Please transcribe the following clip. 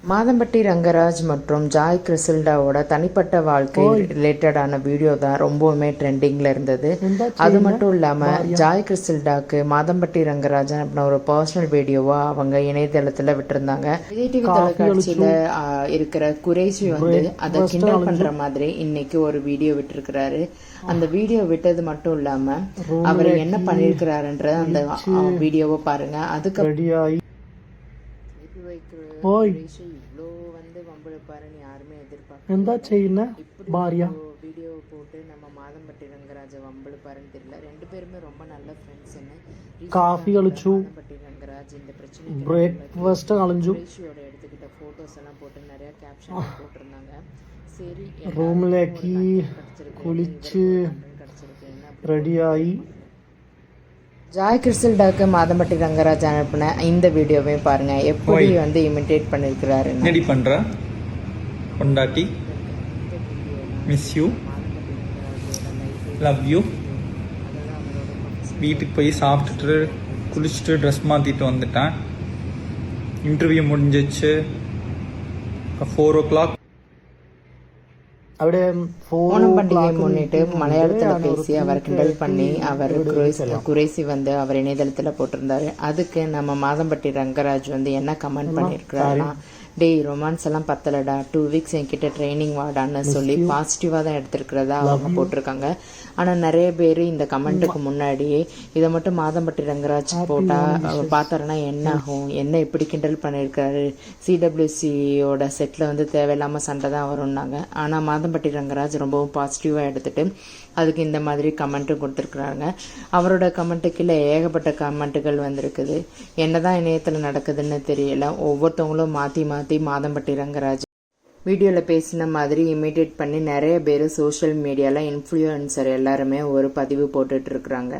மாதம்பட்டி ரங்கராஜ் மற்றும் ஜாய் கிறிசல்டாவோட தனிப்பட்ட வாழ்க்கை ரிலேட்டடான வீடியோ தான் ரொம்பவுமே ட்ரெண்டிங்கில் இருந்தது. அது மட்டும் இல்லாமல் ஜாய் கிறிசல்டாக்கு மாதம்பட்டி ரங்கராஜ் அப்படின்ற ஒரு பர்சனல் வீடியோவா அவங்க இணையதளத்தில் விட்டுருந்தாங்க. விஜய் டிவி தொலைக்காட்சியில் இருக்கிற குறைஷி வந்து அதை கிண்டல் பண்ணுற மாதிரி இன்னைக்கு ஒரு வீடியோ விட்டுருக்கிறாரு. அந்த வீடியோ விட்டது மட்டும் இல்லாமல் அவர் என்ன பண்ணியிருக்கிறாருன்ற அந்த வீடியோவை பாருங்க. அதுக்கு இவ்வளோ வந்து வம்பிழுப்பாருன்னு யாருமே எதிர்பார்க்க வீடியோ போட்டு நம்ம மாதம்பட்டி ரங்கராஜ வம்பிழுப்பாருன்னு தெரியல. ரெண்டு பேருமே ரொம்ப நல்ல ஃப்ரெண்ட்ஸ்ன்னு மாதம்பட்டி ரங்கராஜ் இந்த பிரச்சனை எடுத்துக்கிட்ட ஃபோட்டோஸ் எல்லாம் போட்டு நிறைய கேப்ஷன் போட்டிருந்தாங்க. சரி ரூம்லேக்கு குளிச்சு ரெடியாகி ஜாய் கிறிசல்டாக்கு மாதம்பட்டி ரங்கராஜ் அனுப்பின இந்த வீடியோவையும் பாருங்க, எப்படி வந்து இமிட்டேட் பண்ணிருக்கிறாரு. என்னடி பண்ற பொண்டாட்டி, மிஸ் யூ, லவ் யூ. வீட்டுக்கு போய் சாப்பிட்டுட்டு குளிச்சுட்டு ட்ரெஸ் மாற்றிட்டு வந்துட்டேன். இன்டர்வியூ முடிஞ்சிச்சு. 4 o'clock ஓணம் பண்டிகையை முன்னிட்டு மலையாளத்தில் பேசி அவர் கிண்டல் பண்ணி அவர் குறைசி வந்து அவர் இணையதளத்தில் போட்டிருந்தாரு. அதுக்கு நம்ம மாதம்பட்டி ரங்கராஜ் வந்து என்ன கமெண்ட் பண்ணியிருக்கிறாருன்னா, டேய் ரொமான்ஸ் எல்லாம் பத்தலடா, 2 weeks என்கிட்ட ட்ரைனிங் வாடான்னு சொல்லி பாசிட்டிவாக தான் எடுத்திருக்கிறதா அவங்க போட்டிருக்காங்க. ஆனால் நிறைய பேர் இந்த கமெண்ட்டுக்கு முன்னாடியே இதை மட்டும் மாதம்பட்டி ரங்கராஜ் போட்டால் பார்த்தாருன்னா என்ன ஆகும், என்ன இப்படி கிண்டல் பண்ணியிருக்காரு, CWCயோட செட்டில் வந்து தேவையில்லாமல் சண்டை தான் வரும்னாங்க. ஆனால் மாதம்பட்டி ரங்கராஜ் ரொம்பவும் பாசிட்டிவாக எடுத்துட்டு அதுக்கு இந்த மாதிரி கமெண்ட்டும் கொடுத்துருக்குறாங்க. அவரோட கமெண்ட்டுக்கு இல்லை ஏகப்பட்ட கமெண்ட்டுகள் வந்திருக்குது. என்னதான் இணையத்தில் நடக்குதுன்னு தெரியல. ஒவ்வொருத்தவங்களும் மாற்றி மாதம்பட்டி ரங்கராஜ் வீடியோவில் பேசின மாதிரி இமிட்டேட் பண்ணி நிறைய பேர் சோஷியல் மீடியாவில் இன்ஃப்ளூயன்சர் எல்லாருமே ஒரு பதிவு போட்டுட்டு இருக்கிறாங்க.